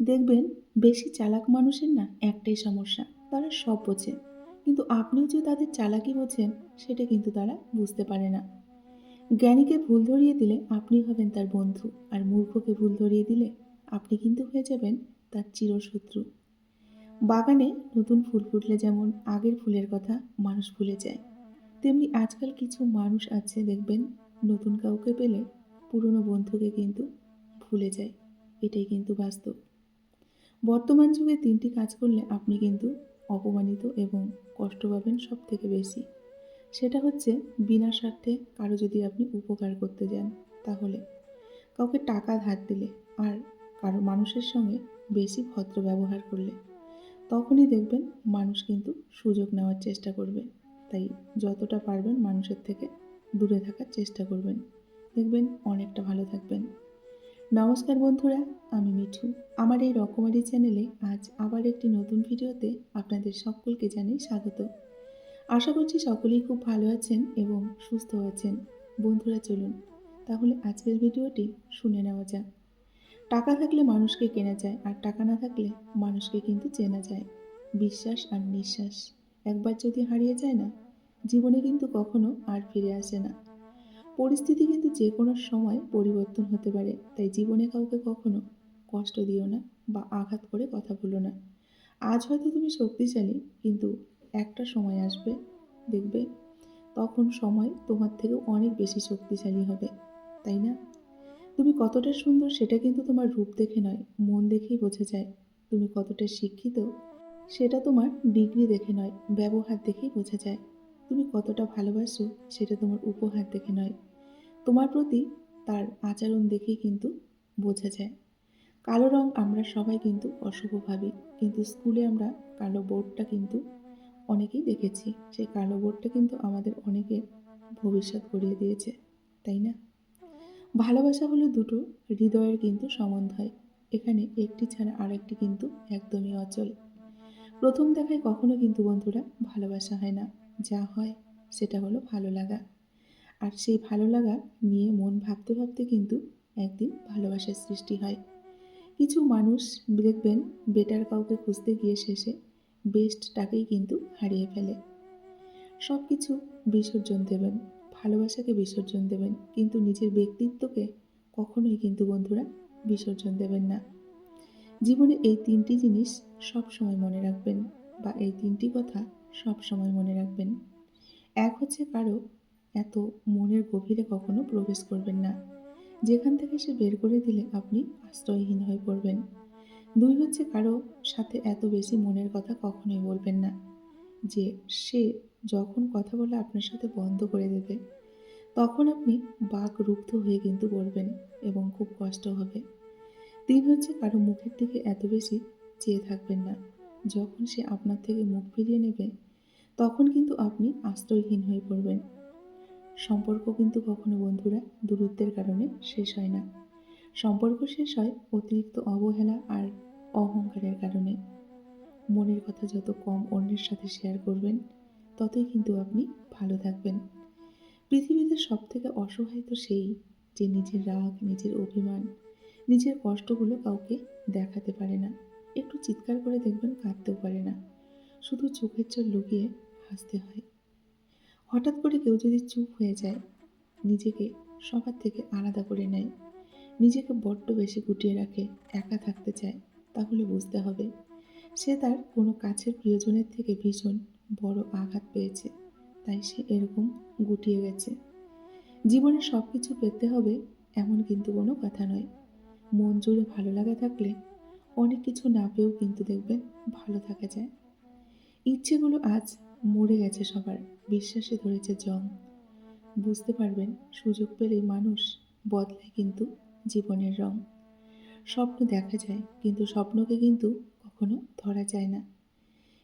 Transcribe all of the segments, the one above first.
দেখবেন বেশি চালাক মানুষের না একটাই সমস্যা, তারা সব বোঝে। কিন্তু আপনিও যে তাদের চালাকি বোঝেন সেটা কিন্তু তারা বুঝতে পারে না। জ্ঞানীকে ভুল ধরিয়ে দিলে আপনি হবেন তার বন্ধু, আর মূর্খকে ভুল ধরিয়ে দিলে আপনি কিন্তু হয়ে যাবেন তার চিরশত্রু। বাগানে নতুন ফুল ফুটলে যেমন আগের ফুলের কথা মানুষ ভুলে যায়, তেমনি আজকাল কিছু মানুষ আছে দেখবেন নতুন কাউকে পেলে পুরনো বন্ধুকে কিন্তু ভুলে যায়। এটাই কিন্তু বাস্তব। বর্তমান যুগে ৩টি কাজ করলে আপনি কিন্তু অপমানিত এবং কষ্ট পাবেন সবথেকে বেশি। সেটা হচ্ছে বিনা স্বার্থে কারো যদি আপনি উপকার করতে যান, তাহলে কাউকে টাকা ধার দিলে, আর কারো মানুষের সঙ্গে বেশি ভদ্র ব্যবহার করলে, তখনই দেখবেন মানুষ কিন্তু সুযোগ নেওয়ার চেষ্টা করবে। তাই যতটা পারবেন মানুষের থেকে দূরে থাকার চেষ্টা করবেন। দেখবেন অনেকটা ভালো থাকবেন। নমস্কার বন্ধুরা, আমি মিঠু। আমার এই রকমারি চ্যানেলে আজ আবার একটি নতুন ভিডিওতে আপনাদের সকলকে জানাই স্বাগত। আশা করছি সকলেই খুব ভালো আছেন এবং সুস্থ আছেন। বন্ধুরা চলুন তাহলে আজকের ভিডিওটি শুনে নেওয়া যাক। টাকা থাকলে মানুষকে কেনা যায়, আর টাকা না থাকলে মানুষকে কিন্তু চেনা যায়। বিশ্বাস আর নিঃশ্বাস একবার যদি হারিয়ে যায় না, জীবনে কিন্তু কখনো আর ফিরে আসে না। পরিস্থিতি কিন্তু যে কোনো সময় পরিবর্তন হতে পারে, তাই জীবনে কাউকে কখনো কষ্ট দিও না বা আঘাত করে কথা বলো না। আজ হয়তো তুমি শক্তিশালী, কিন্তু একটা সময় আসবে, দেখবে তখন সময় তোমার থেকেও অনেক বেশি শক্তিশালী হবে, তাই না? তুমি কতটা সুন্দর সেটা কিন্তু তোমার রূপ দেখে নয়, মন দেখেই বোঝা যায়। তুমি কতটা শিক্ষিত সেটা তোমার ডিগ্রি দেখে নয়, ব্যবহার দেখেই বোঝা যায়। তুমি কতটা ভালোবাসো সেটা তোমার উপহার দেখে নয়, তোমার প্রতি তার আচরণ দেখেই কিন্তু বোঝা যায়। কালো রং আমরা সবাই কিন্তু অশুভ ভাবি, কিন্তু স্কুলে আমরা কালো বোর্ডটা কিন্তু অনেকেই দেখেছি। সেই কালো বোর্ডটা কিন্তু আমাদের অনেকের ভবিষ্যৎ গড়িয়ে দিয়েছে, তাই না? ভালোবাসা হলো দুটো হৃদয়ের কিন্তু সম্বন্ধ হয়। এখানে একটি ছাড়া আরেকটি কিন্তু একদমই অচল। প্রথম দেখায় কখনো কিন্তু বন্ধুরা ভালোবাসা হয় না, যা হয় সেটা হলো ভালো লাগা। আর সেই ভালো লাগা নিয়ে মন ভাবতে ভাবতে কিন্তু একদিন ভালোবাসার সৃষ্টি হয়। কিছু মানুষ দেখবেন বেটার কাউকে খুঁজতে গিয়ে শেষে বেস্টটাকেই কিন্তু হারিয়ে ফেলে। সব কিছু বিসর্জন দেবেন, ভালোবাসাকে বিসর্জন দেবেন, কিন্তু নিজের ব্যক্তিত্বকে কখনোই কিন্তু বন্ধুরা বিসর্জন দেবেন না। জীবনে এই ৩টি জিনিস সব সময় মনে রাখবেন, বা এই ৩টি কথা সব সময় মনে রাখবেন। এক হচ্ছে কারো এত মনের গভীরে কখনো প্রবেশ করবেন না, যেখান থেকে সে বের করে দিলে আপনি আশ্রয়হীন হয়ে পড়বেন। ২ হচ্ছে কারো সাথে এত বেশি মনের কথা কখনোই বলবেন না, যে সে যখন কথা বলা আপনার সাথে বন্ধ করে দেবে, তখন আপনি বাকরুদ্ধ হয়ে কিন্তু বলবেন এবং খুব কষ্ট হবে। ৩ হচ্ছে কারো মুখের দিকে এত বেশি চেয়ে থাকবেন না, যখন সে আপনার থেকে মুখ ফিরিয়ে নেবে, তখন কিন্তু আপনি আশ্রয়হীন হয়ে পড়বেন। সম্পর্ক কিন্তু কখনো বন্ধুরা দূরত্বের কারণে শেষ হয় না। সম্পর্ক শেষ হয় অতিরিক্ত অবহেলা আর অহংকারের কারণে। মনের কথা যত কম অন্যের সাথে শেয়ার করবেন, ততই কিন্তু আপনি ভালো থাকবেন। পৃথিবীতে সবথেকে অসহায় তো সেই, যে নিজের রাগ, নিজের অভিমান, নিজের কষ্টগুলো কাউকে দেখাতে পারে না। একটু চিৎকার করে দেখবেন কাঁদতেও পারে না, শুধু চোখের জল লুকিয়ে হাসতে হয়। হঠাৎ করে কেউ যদি চুপ হয়ে যায়, নিজেকে সবার থেকে আলাদা করে নেয়, নিজেকে বড্ড বেশি গুটিয়ে রাখে, একা থাকতে চায়, তাহলে বুঝতে হবে সে তার কোনো কাছের প্রিয়জনের থেকে ভীষণ বড় আঘাত পেয়েছে, তাই সে এরকম গুটিয়ে গেছে। জীবনে সব কিছু পেতে হবে এমন কিন্তু কোনো কথা নয়। মন জুড়ে ভালো লাগা থাকলে অনেক কিছু না পেয়েও কিন্তু দেখবেন ভালো থাকা যায়। ইচ্ছেগুলো আজ মরে গেছে সবার, বিশ্বাসে ধরেছে জং। বুঝতে পারবেন সুযোগ পেলেই মানুষ বদলায় কিন্তু জীবনের রং। স্বপ্ন দেখা যায়, কিন্তু স্বপ্নকে কিন্তু কখনো ধরা যায় না।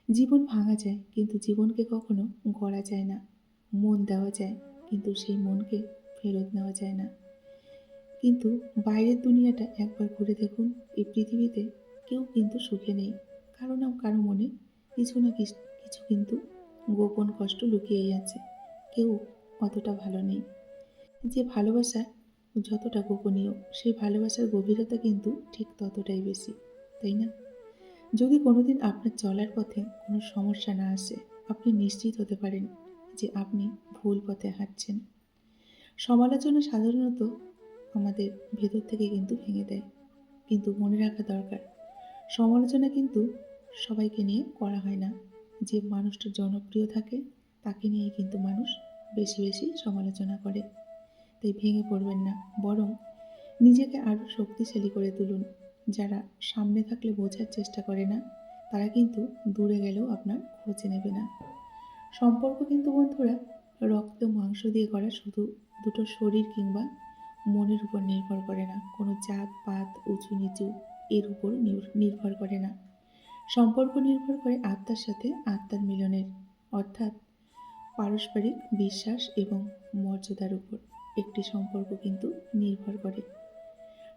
জীবন ভাঙা যায়, কিন্তু জীবনকে কখনো গড়া যায় না। মন দেওয়া যায়, কিন্তু সেই মনকে ফেরত নেওয়া যায় না। কিন্তু বাইরের দুনিয়াটা একবার ঘুরে দেখুন, এই পৃথিবীতে কেউ কিন্তু সুখে নেই। কারো না কারো মনে কিছু না কিছু কিন্তু গোপন কষ্ট লুকিয়েই আছে। কেউ অতটা ভালো নেই। যে ভালোবাসা যতটা গোপনীয়, সেই ভালোবাসার গভীরতা কিন্তু ঠিক ততটাই বেশি। তাই না? যদি কোনোদিন আপনার চলার পথে কোনো সমস্যা না আসে, আপনি নিশ্চিত হতে পারেন যে আপনি ভুল পথে হাঁটছেন। সমালোচনা সাধারণত আমাদের ভেতর থেকে কিন্তু ভেঙে দেয়। কিন্তু মনে রাখা দরকার, সমালোচনা কিন্তু সবাইকে নিয়ে করা হয় না। যে মানুষটা জনপ্রিয় থাকে তাকে নিয়েই কিন্তু মানুষ বেশি বেশি সমালোচনা করে। তাই ভেঙে পড়বেন না, বরং নিজেকে আরও শক্তিশালী করে তুলুন। যারা সামনে থাকলে বোঝার চেষ্টা করে না, তারা কিন্তু দূরে গেলেও আপনার খোঁজ নেবে না। সম্পর্ক কিন্তু বন্ধুরা রক্ত মাংস দিয়ে গড়া, শুধু দুটো শরীর কিংবা মনের উপর নির্ভর করে না। কোনো জাত পাত উঁচু নিচু এর উপর নির্ভর করে না। সম্পর্ক নির্ভর করে আত্মার সাথে আত্মার মিলনের, অর্থাৎ পারস্পরিক বিশ্বাস এবং মর্যাদার উপর একটি সম্পর্ক কিন্তু নির্ভর করে।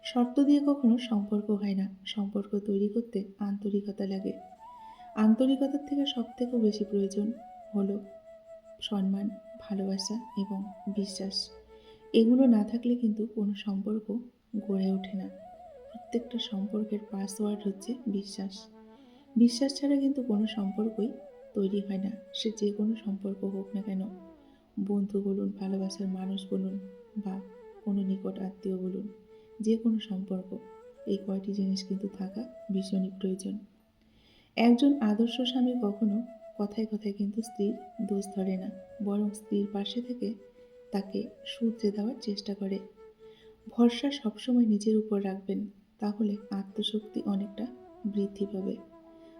শর্ত দিয়ে কখনো সম্পর্ক হয় না। সম্পর্ক তৈরি করতে আন্তরিকতা লাগে। আন্তরিকতার থেকে সবথেকে বেশি প্রয়োজন হলো সম্মান, ভালোবাসা এবং বিশ্বাস। এগুলো না থাকলে কিন্তু কোনো সম্পর্ক গড়ে ওঠে না। প্রত্যেকটা সম্পর্কের পাসওয়ার্ড হচ্ছে বিশ্বাস। বিশ্বাস ছাড়া কিন্তু কোনো সম্পর্কই তৈরি হয় না। সে যে কোনো সম্পর্ক হোক না কেন, বন্ধু বলুন, ভালোবাসার মানুষ বলুন বা কোনো নিকট আত্মীয় বলুন, যে কোনো সম্পর্ক, এই কয়টি জিনিস কিন্তু থাকা ভীষণই প্রয়োজন। একজন আদর্শ স্বামী কখনো কথায় কথায় কিন্তু স্ত্রীর দোষ ধরে না, বরং স্ত্রীর পাশে থেকে তাকে শুধরে দেওয়ার চেষ্টা করে। ভরসা সবসময় নিজের উপর রাখবেন, তাহলে আত্মশক্তি অনেকটা বৃদ্ধি পাবে।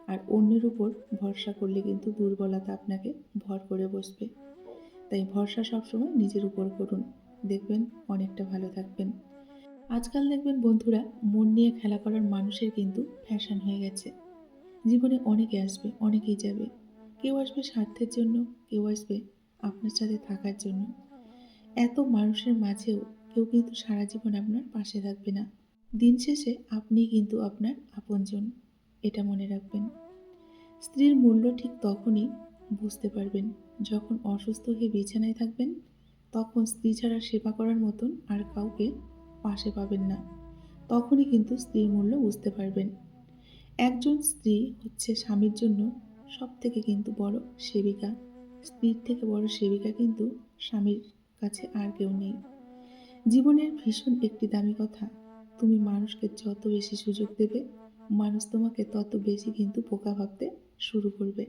আর অন্যের উপর ভরসা করলে কিন্তু দুর্বলতা আপনাকে ভর করে বসবে। তাই ভরসা সবসময় নিজের উপর করুন, দেখবেন অনেকটা ভালো থাকবেন। আজকাল দেখবেন বন্ধুরা, মন নিয়ে খেলা করার মানুষের কিন্তু ফ্যাশন হয়ে গেছে। জীবনে অনেকে আসবে, অনেকেই যাবে। কেউ আসবে স্বার্থের জন্য, কেউ আসবে আপনার সাথে থাকার জন্য। এত মানুষের মাঝেও কেউ কিন্তু সারা জীবন আপনার পাশে থাকবে না। দিন শেষে আপনিই কিন্তু আপনার আপনজন, এটা মনে রাখবেন। স্ত্রীর মূল্য ঠিক তখনই বুঝতে পারবেন যখন অসুস্থ হয়ে বিছানায় থাকবেন। তখন স্ত্রী ছাড়া সেবা করার মতন আর কাউকে পাশে পাবেন না। তখনই কিন্তু স্ত্রীর মূল্য বুঝতে পারবেন। একজন স্ত্রী হচ্ছে স্বামীর জন্য সবথেকে কিন্তু বড় সেবিকা। স্ত্রীর থেকে বড় সেবিকা কিন্তু স্বামীর কাছে আর কেউ নেই। জীবনের ভীষণ একটি দামি কথা, তুমি মানুষকে যত বেশি সুযোগ দেবে, মানুষ তোমাকে তত বেশি কিন্তু বোকা ভাবতে শুরু করবে।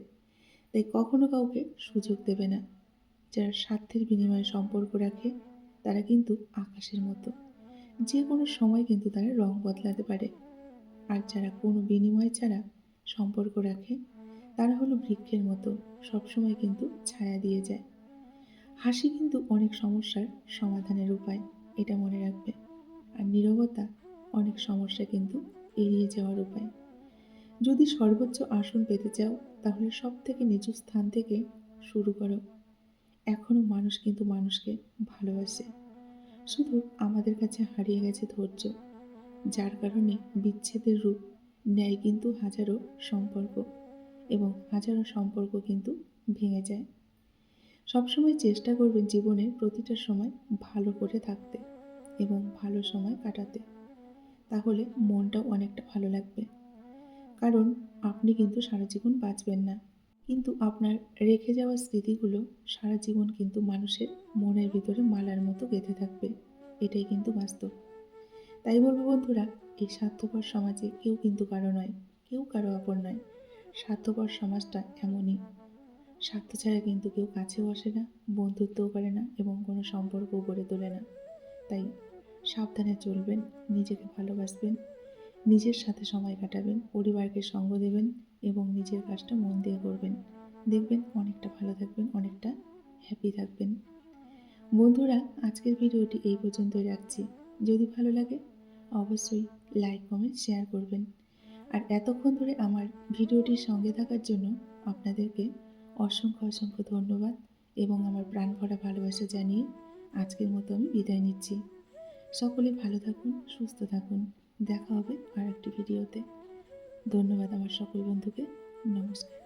তাই কখনো কাউকে সুযোগ দেবে না। যারা স্বার্থের বিনিময়ে সম্পর্ক রাখে, তারা কিন্তু আকাশের মতো। যে কোনো সময় কিন্তু তারা রং বদলাতে পারে। আর যারা কোনো বিনিময় ছাড়া সম্পর্ক রাখে, তারা হলো বৃক্ষের মতো, সবসময় কিন্তু ছায়া দিয়ে যায়। হাসি কিন্তু অনেক সমস্যার সমাধানের উপায়, এটা মনে রাখবে। আর নীরবতা অনেক সমস্যা কিন্তু এড়িয়ে যাওয়ার উপায়। যদি সর্বোচ্চ আসন পেতে চাও, তাহলে সব থেকে নিচু স্থান থেকে শুরু করো। এখনো মানুষ কিন্তু মানুষকে ভালোবাসে, শুধু আমাদের কাছে হারিয়ে গেছে ধৈর্য। যার কারণে বিচ্ছেদের রূপ নেয় কিন্তু হাজারো সম্পর্ক, এবং হাজারো সম্পর্ক কিন্তু ভেঙে যায়। সবসময় চেষ্টা করবেন জীবনের প্রতিটা সময় ভালো করে থাকতে এবং ভালো সময় কাটাতে, তাহলে মনটাও অনেকটা ভালো লাগবে। কারণ আপনি কিন্তু সারা জীবন বাঁচবেন না, কিন্তু আপনার রেখে যাওয়া স্মৃতিগুলো সারা জীবন কিন্তু মানুষের মনের ভিতরে মালার মতো গেঁথে থাকবে। এটাই কিন্তু বাস্তব। তাই বলবো বন্ধুরা, এই স্বার্থপর সমাজে কেউ কিন্তু কারো নয়, কেউ কারো আপন নয়। স্বার্থপর সমাজটা এমনই। স্বার্থ ছাড়া কিন্তু কেউ কাছেও আসে না, বন্ধুত্বও করে না এবং কোনো সম্পর্কও গড়ে তোলে না। তাই সাবধানে চলবেন, নিজেকে ভালোবাসবেন, নিজের সাথে সময় কাটাবেন, পরিবারকে সঙ্গ দেবেন এবং নিজের কাজটা মন দিয়ে করবেন। দেখবেন অনেকটা ভালো থাকবেন, অনেকটা হ্যাপি থাকবেন। বন্ধুরা, আজকের ভিডিওটি এই পর্যন্তই রাখছি। যদি ভালো লাগে অবশ্যই লাইক, কমেন্ট, শেয়ার করবেন। আর এতক্ষণ ধরে আমার ভিডিওটির সঙ্গে থাকার জন্য আপনাদেরকে অসংখ্য অসংখ্য ধন্যবাদ এবং আমার প্রাণ ভরা ভালোবাসা জানিয়ে আজকের মতো আমি বিদায় নিচ্ছি। সকলে ভালো থাকুন, সুস্থ থাকুন। দেখা হবে আর একটি ভিডিওতে। ধন্যবাদ আমার সকল বন্ধুকে। নমস্কার।